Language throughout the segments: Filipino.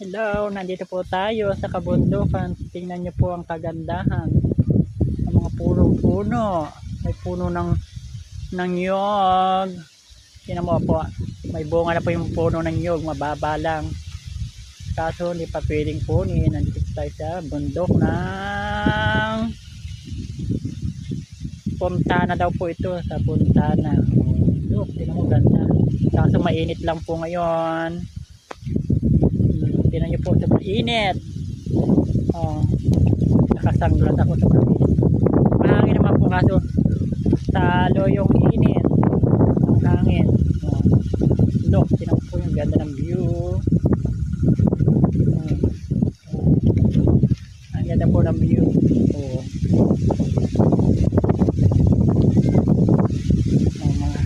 Hello, nandito po tayo sa kabundukan. Tingnan niyo po ang kagandahan ng mga puno-puno. May puno ng nyog. Tingnan mo po, may bunga na po yung puno ng nyog, mababa lang. Kaso hindi pa pwedeng kunin. Nandito tayo sa bundok ng Puntana daw po ito, sa Puntana. Look, tingnan mo, ganda. Kaso mainit lang po ngayon. Tingnan nyo po, sobrang init. Nakasanglas ako sa init. Mahangin naman po, kaso talo yung init. Ang hangin. Look, tingnan po yung ganda ng view. Ang ganda po ng view. Mga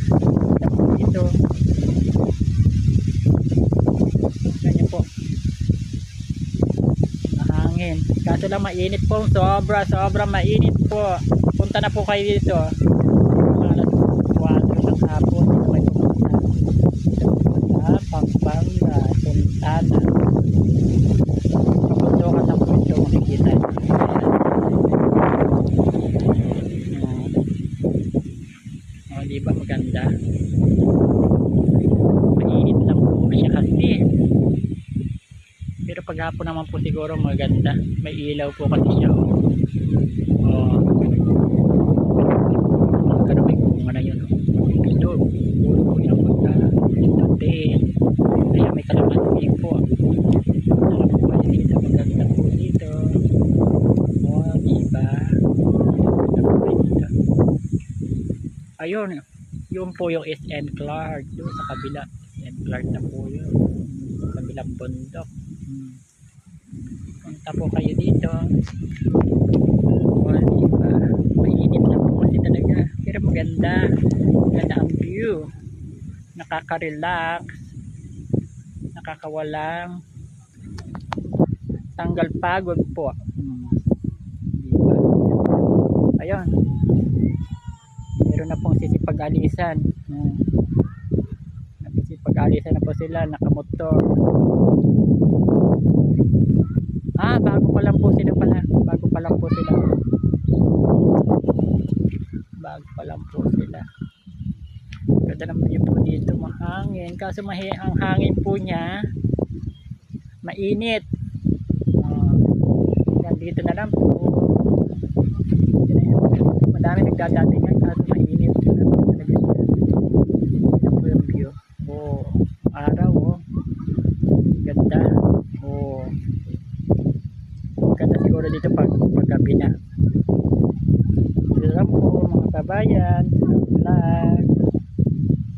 ganda po dito. Ganyan po. Mahangin. Kaso lang mainit po. Sobra mainit po. Punta na po kayo dito. Alas 4 ng hapon. Dito kayo pumunta. Sa Pampanga. Puntana. Kabundukan ng po ito. Makikita nyo. Diba maganda? Mainit lang po siya kasi. Pero paghapon naman po siguro maganda. May ilaw po kasi siya. Magkano may bunga na yun. Ito, puro po yung dati. Kaya may kalamansi po. Dito, maganda po dito. Diba? Ayun, yun po yung SN Clark. Doon sa kabila. SN Clark na po yun. Kabilang bundok. Punta po kayo dito. Diba? Mainit na po kasi talaga. Pero maganda. Maganda ang view. Nakaka-relax. Nakakawalang tanggal pagod po. Diba? Ayun. Meron na pong sisipag-alisan. Sisipag-alisan na po sila. Nakamotor. Bago pa lang po sila pala. Bago pa lang po sila. Bago pa lang po sila. Ganda naman yun po dito. Mahangin. Kaso ang hangin po niya mainit. Dito na lang po. Madami nagdadatingan. Kaso mainit. Ito po yung view. Araw. Ganda. Ganda siguro dito paggabi na. Dito lang po mga kabayan. Vlog.